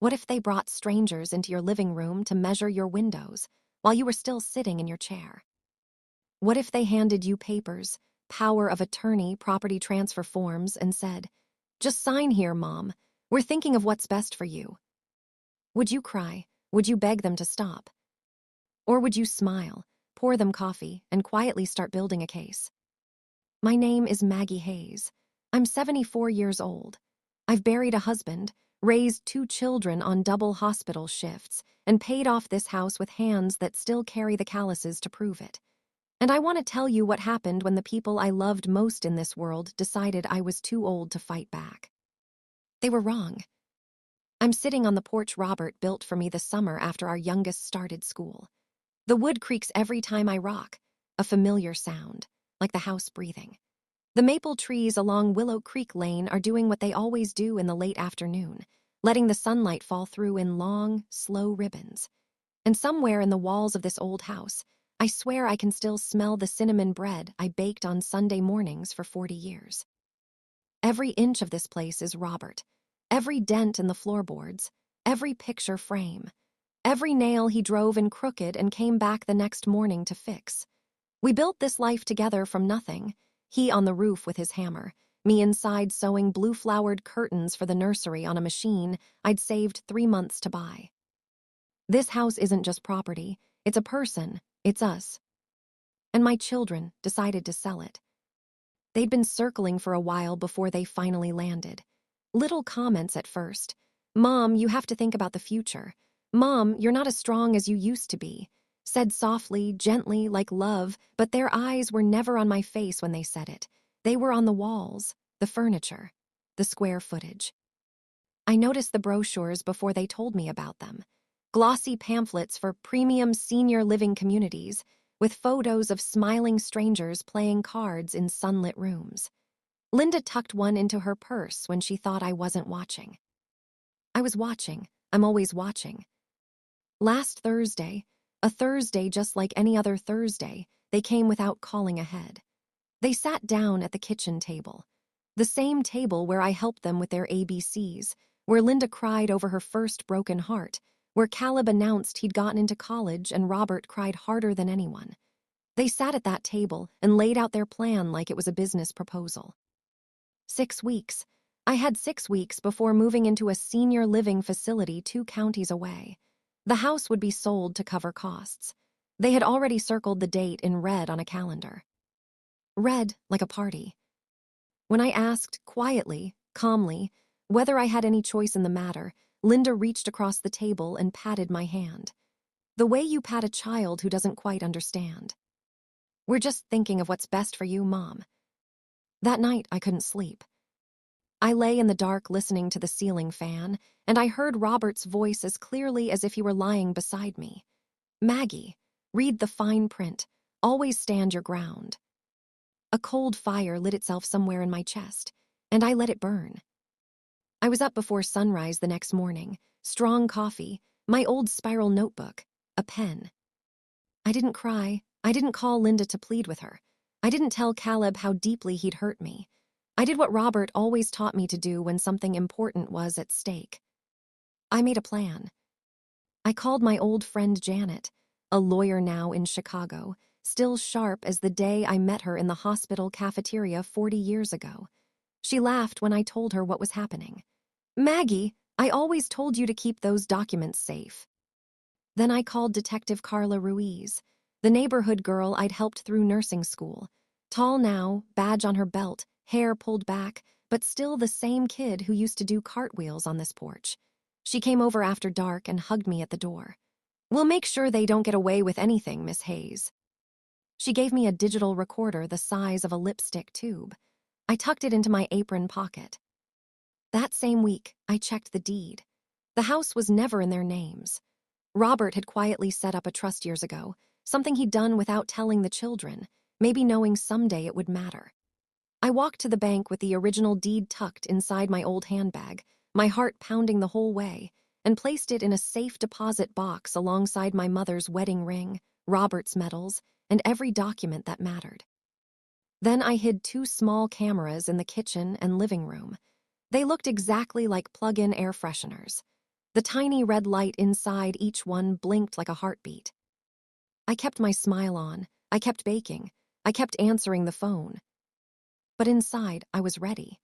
What if they brought strangers into your living room to measure your windows while you were still sitting in your chair? What if they handed you papers, power of attorney, property transfer forms, and said, "Just sign here, Mom. We're thinking of what's best for you"? Would you cry? Would you beg them to stop? Or would you smile, pour them coffee, and quietly start building a case? My name is Maggie Hayes. I'm 74 years old. I've buried a husband, raised 2 children on double hospital shifts, and paid off this house with hands that still carry the calluses to prove it. And I want to tell you what happened when the people I loved most in this world decided I was too old to fight back. They were wrong. I'm sitting on the porch Robert built for me the summer after our youngest started school. The wood creaks every time I rock, a familiar sound, like the house breathing. The maple trees along Willow Creek Lane are doing what they always do in the late afternoon, letting the sunlight fall through in long, slow ribbons. And somewhere in the walls of this old house, I swear I can still smell the cinnamon bread I baked on Sunday mornings for 40 years. Every inch of this place is Robert. Every dent in the floorboards, every picture frame, every nail he drove in crooked and came back the next morning to fix. We built this life together from nothing, he on the roof with his hammer, me inside sewing blue-flowered curtains for the nursery on a machine I'd saved 3 months to buy. This house isn't just property, it's a person, it's us. And my children decided to sell it. They'd been circling for a while before they finally landed. Little comments at first. "Mom, you have to think about the future. Mom, you're not as strong as you used to be." Said softly, gently, like love, but their eyes were never on my face when they said it. They were on the walls, the furniture, the square footage. I noticed the brochures before they told me about them. Glossy pamphlets for premium senior living communities, with photos of smiling strangers playing cards in sunlit rooms. Linda tucked one into her purse when she thought I wasn't watching. I was watching. I'm always watching. Last Thursday, a Thursday just like any other Thursday, they came without calling ahead. They sat down at the kitchen table, the same table where I helped them with their ABCs, where Linda cried over her first broken heart, where Caleb announced he'd gotten into college and Robert cried harder than anyone. They sat at that table and laid out their plan like it was a business proposal. 6 weeks. I had 6 weeks before moving into a senior living facility 2 counties away. The house would be sold to cover costs. They had already circled the date in red on a calendar. Red like a party. When I asked, quietly, calmly, whether I had any choice in the matter, Linda reached across the table and patted my hand. The way you pat a child who doesn't quite understand. "We're just thinking of what's best for you, Mom." That night, I couldn't sleep. I lay in the dark listening to the ceiling fan, and I heard Robert's voice as clearly as if he were lying beside me. "Maggie, read the fine print. Always stand your ground." A cold fire lit itself somewhere in my chest, and I let it burn. I was up before sunrise the next morning, strong coffee, my old spiral notebook, a pen. I didn't cry. I didn't call Linda to plead with her. I didn't tell Caleb how deeply he'd hurt me. I did what Robert always taught me to do when something important was at stake. I made a plan. I called my old friend Janet, a lawyer now in Chicago, still sharp as the day I met her in the hospital cafeteria 40 years ago. She laughed when I told her what was happening. "Maggie, I always told you to keep those documents safe." Then I called Detective Carla Ruiz, the neighborhood girl I'd helped through nursing school. Tall now, badge on her belt, hair pulled back, but still the same kid who used to do cartwheels on this porch. She came over after dark and hugged me at the door. "We'll make sure they don't get away with anything, Miss Hayes." She gave me a digital recorder the size of a lipstick tube. I tucked it into my apron pocket. That same week, I checked the deed. The house was never in their names. Robert had quietly set up a trust years ago, something he'd done without telling the children, maybe knowing someday it would matter. I walked to the bank with the original deed tucked inside my old handbag, my heart pounding the whole way, and placed it in a safe deposit box alongside my mother's wedding ring, Robert's medals, and every document that mattered. Then I hid 2 small cameras in the kitchen and living room. They looked exactly like plug-in air fresheners. The tiny red light inside each one blinked like a heartbeat. I kept my smile on. I kept baking. I kept answering the phone. But inside, I was ready.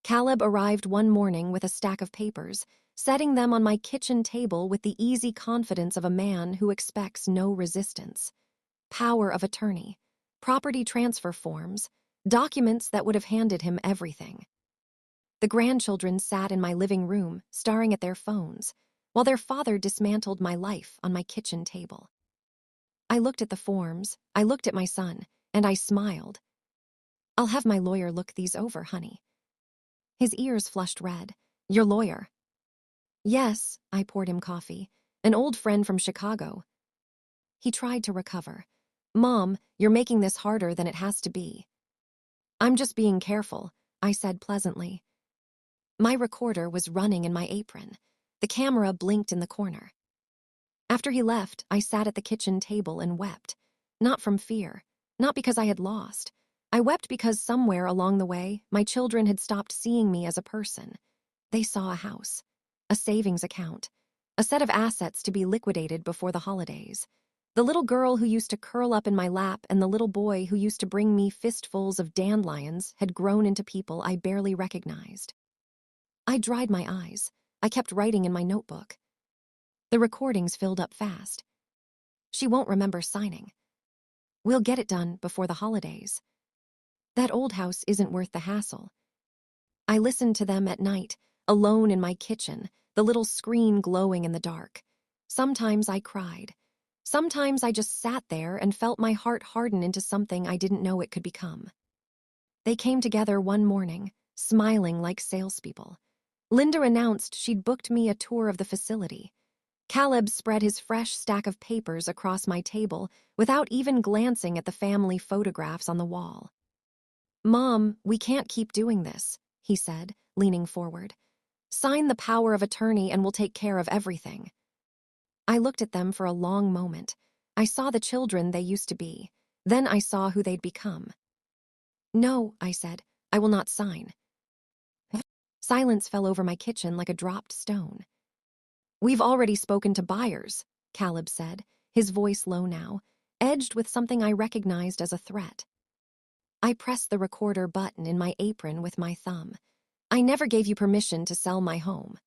Caleb arrived one morning with a stack of papers, setting them on my kitchen table with the easy confidence of a man who expects no resistance. Power of attorney, property transfer forms, documents that would have handed him everything. The grandchildren sat in my living room, staring at their phones, while their father dismantled my life on my kitchen table. I looked at the forms, I looked at my son, and I smiled. "I'll have my lawyer look these over, honey." His ears flushed red. "Your lawyer?" "Yes," I poured him coffee. "An old friend from Chicago." He tried to recover. "Mom, you're making this harder than it has to be." "I'm just being careful," I said pleasantly. My recorder was running in my apron. The camera blinked in the corner. After he left, I sat at the kitchen table and wept. Not from fear, not because I had lost. I wept because somewhere along the way, my children had stopped seeing me as a person. They saw a house, a savings account, a set of assets to be liquidated before the holidays. The little girl who used to curl up in my lap and the little boy who used to bring me fistfuls of dandelions had grown into people I barely recognized. I dried my eyes. I kept writing in my notebook. The recordings filled up fast. "She won't remember signing. We'll get it done before the holidays. That old house isn't worth the hassle." I listened to them at night, alone in my kitchen, the little screen glowing in the dark. Sometimes I cried. Sometimes I just sat there and felt my heart harden into something I didn't know it could become. They came together one morning, smiling like salespeople. Linda announced she'd booked me a tour of the facility. Caleb spread his fresh stack of papers across my table without even glancing at the family photographs on the wall. "Mom, we can't keep doing this," he said, leaning forward. "Sign the power of attorney and we'll take care of everything." I looked at them for a long moment. I saw the children they used to be. Then I saw who they'd become. "No," I said, "I will not sign." Silence fell over my kitchen like a dropped stone. "We've already spoken to buyers," Caleb said, his voice low now, edged with something I recognized as a threat. I pressed the recorder button in my apron with my thumb. "I never gave you permission to sell my home."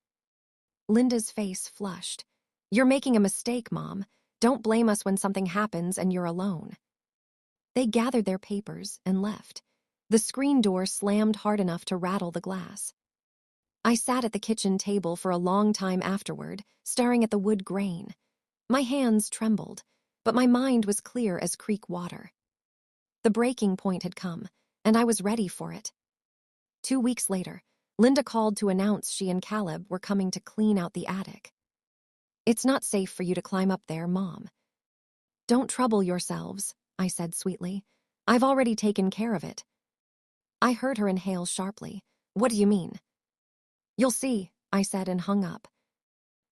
Linda's face flushed. "You're making a mistake, Mom. Don't blame us when something happens and you're alone." They gathered their papers and left. The screen door slammed hard enough to rattle the glass. I sat at the kitchen table for a long time afterward, staring at the wood grain. My hands trembled, but my mind was clear as creek water. The breaking point had come, and I was ready for it. 2 weeks later, Linda called to announce she and Caleb were coming to clean out the attic. "It's not safe for you to climb up there, Mom." "Don't trouble yourselves," I said sweetly. "I've already taken care of it." I heard her inhale sharply. "What do you mean?" "You'll see," I said and hung up.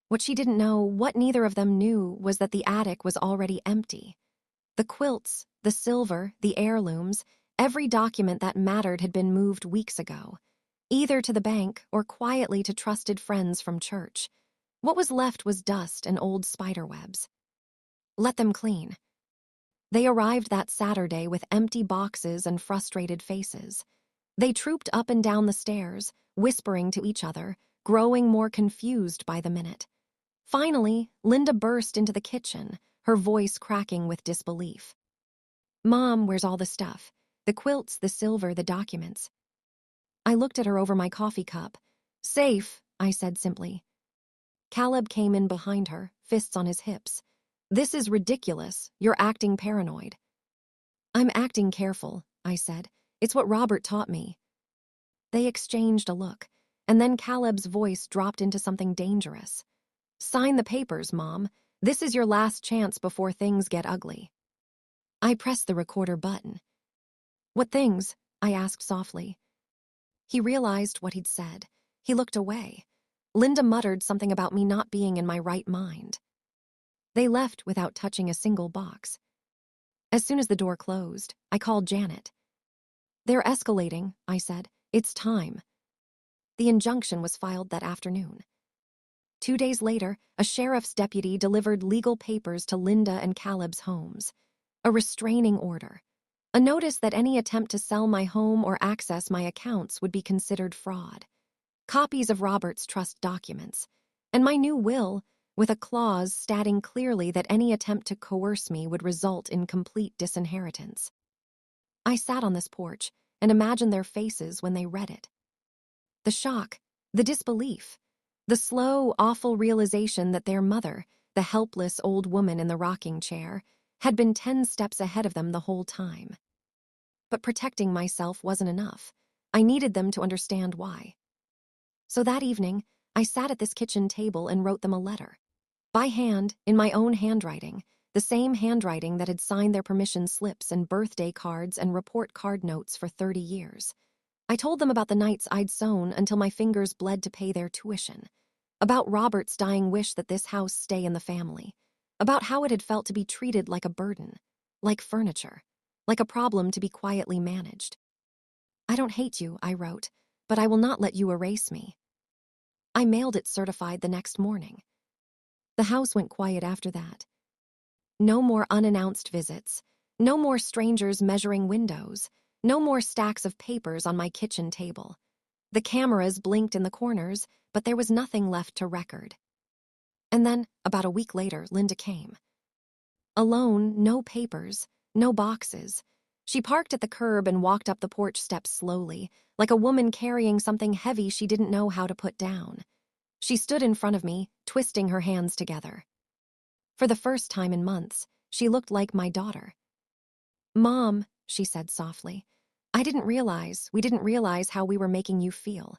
What she didn't know, what neither of them knew, was that the attic was already empty. The quilts, the silver, the heirlooms, every document that mattered had been moved weeks ago, either to the bank or quietly to trusted friends from church. What was left was dust and old spiderwebs. Let them clean. They arrived that Saturday with empty boxes and frustrated faces. They trooped up and down the stairs, whispering to each other, growing more confused by the minute. Finally, Linda burst into the kitchen, her voice cracking with disbelief. "Mom, where's all the stuff? The quilts, the silver, the documents." I looked at her over my coffee cup. "Safe," I said simply. Caleb came in behind her, fists on his hips. "This is ridiculous. You're acting paranoid." "I'm acting careful," I said. "It's what Robert taught me." They exchanged a look, and then Caleb's voice dropped into something dangerous. "Sign the papers, Mom. This is your last chance before things get ugly." I pressed the recorder button. "What things?" I asked softly. He realized what he'd said. He looked away. Linda muttered something about me not being in my right mind. They left without touching a single box. As soon as the door closed, I called Janet. "They're escalating," I said. "It's time." The injunction was filed that afternoon. 2 days later, a sheriff's deputy delivered legal papers to Linda and Caleb's homes. A restraining order. A notice that any attempt to sell my home or access my accounts would be considered fraud. Copies of Robert's trust documents. And my new will, with a clause stating clearly that any attempt to coerce me would result in complete disinheritance. I sat on this porch and imagined their faces when they read it. The shock, the disbelief, the slow, awful realization that their mother, the helpless old woman in the rocking chair, had been 10 steps ahead of them the whole time. But protecting myself wasn't enough. I needed them to understand why. So that evening, I sat at this kitchen table and wrote them a letter. By hand, in my own handwriting, the same handwriting that had signed their permission slips and birthday cards and report card notes for 30 years. I told them about the nights I'd sewn until my fingers bled to pay their tuition, about Robert's dying wish that this house stay in the family, about how it had felt to be treated like a burden, like furniture, like a problem to be quietly managed. I don't hate you, I wrote, but I will not let you erase me. I mailed it certified the next morning. The house went quiet after that. No more unannounced visits, no more strangers measuring windows, no more stacks of papers on my kitchen table. The cameras blinked in the corners, but there was nothing left to record. And then, about a week later, Linda came. Alone, no papers, no boxes. She parked at the curb and walked up the porch steps slowly, like a woman carrying something heavy she didn't know how to put down. She stood in front of me, twisting her hands together. For the first time in months, she looked like my daughter. "Mom," she said softly, we didn't realize how we were making you feel."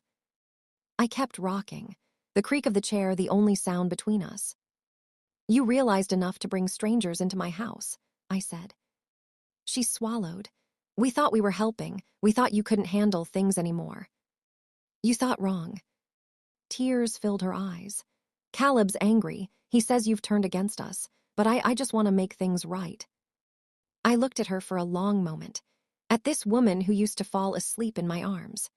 I kept rocking, the creak of the chair the only sound between us. "You realized enough to bring strangers into my house," I said. She swallowed. "We thought we were helping. We thought you couldn't handle things anymore." "You thought wrong." Tears filled her eyes. "Caleb's angry. He says you've turned against us, but I just want to make things right." I looked at her for a long moment, at this woman who used to fall asleep in my arms.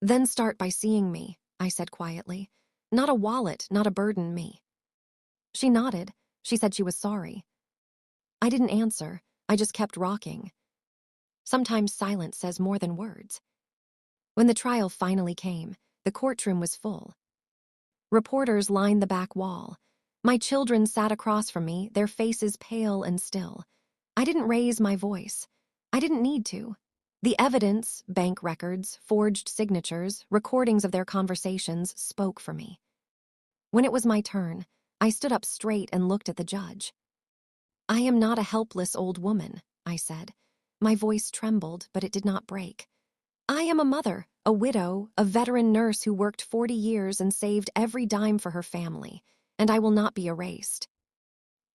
"Then start by seeing me," I said quietly. "Not a wallet, not a burden, me." She nodded. She said she was sorry. I didn't answer. I just kept rocking. Sometimes silence says more than words. When the trial finally came, the courtroom was full. Reporters lined the back wall. My children sat across from me, their faces pale and still. I didn't raise my voice. I didn't need to. The evidence, bank records, forged signatures, recordings of their conversations spoke for me. When it was my turn, I stood up straight and looked at the judge. "I am not a helpless old woman," I said. My voice trembled, but it did not break. "I am a mother, a widow, a veteran nurse who worked 40 years and saved every dime for her family, and I will not be erased."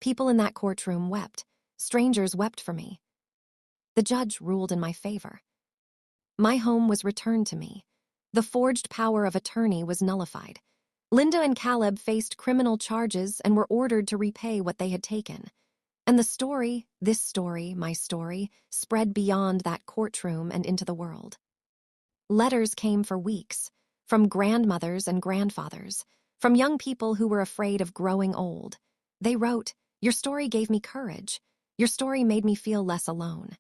People in that courtroom wept. Strangers wept for me. The judge ruled in my favor. My home was returned to me. The forged power of attorney was nullified. Linda and Caleb faced criminal charges and were ordered to repay what they had taken. And the story, this story, my story, spread beyond that courtroom and into the world. Letters came for weeks, from grandmothers and grandfathers, from young people who were afraid of growing old. They wrote, "Your story gave me courage. Your story made me feel less alone."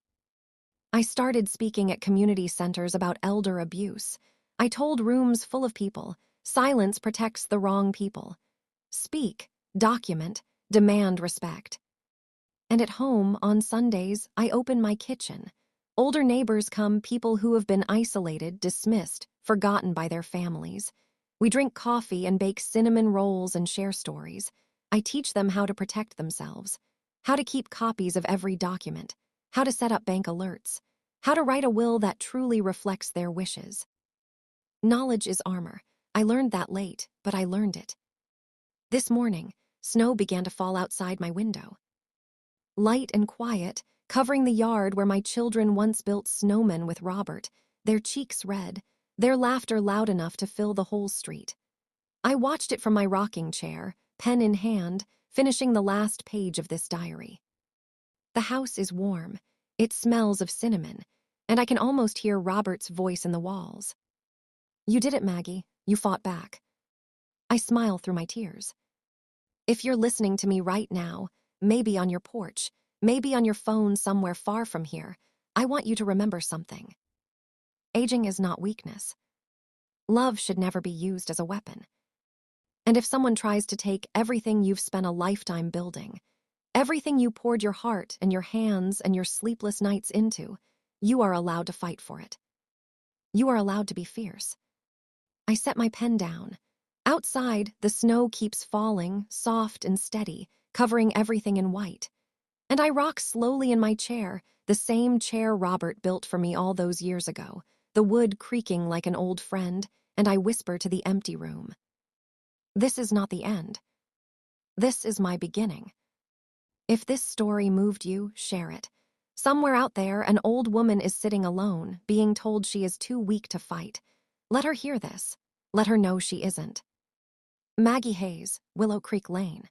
I started speaking at community centers about elder abuse. I told rooms full of people, silence protects the wrong people. Speak, document, demand respect. And at home, on Sundays, I open my kitchen. Older neighbors come, people who have been isolated, dismissed, forgotten by their families. We drink coffee and bake cinnamon rolls and share stories. I teach them how to protect themselves, how to keep copies of every document, how to set up bank alerts, how to write a will that truly reflects their wishes. Knowledge is armor. I learned that late, but I learned it. This morning, snow began to fall outside my window. Light and quiet, covering the yard where my children once built snowmen with Robert, their cheeks red, their laughter loud enough to fill the whole street. I watched it from my rocking chair, pen in hand, finishing the last page of this diary. The house is warm. It smells of cinnamon, and I can almost hear Robert's voice in the walls. "You did it, Maggie. You fought back." I smile through my tears. If you're listening to me right now, maybe on your porch, maybe on your phone somewhere far from here, I want you to remember something. Aging is not weakness. Love should never be used as a weapon. And if someone tries to take everything you've spent a lifetime building, everything you poured your heart and your hands and your sleepless nights into, you are allowed to fight for it. You are allowed to be fierce. I set my pen down. Outside, the snow keeps falling, soft and steady, covering everything in white. And I rock slowly in my chair, the same chair Robert built for me all those years ago, the wood creaking like an old friend, and I whisper to the empty room. This is not the end. This is my beginning. If this story moved you, share it. Somewhere out there, an old woman is sitting alone, being told she is too weak to fight. Let her hear this. Let her know she isn't. Maggie Hayes, Willow Creek Lane.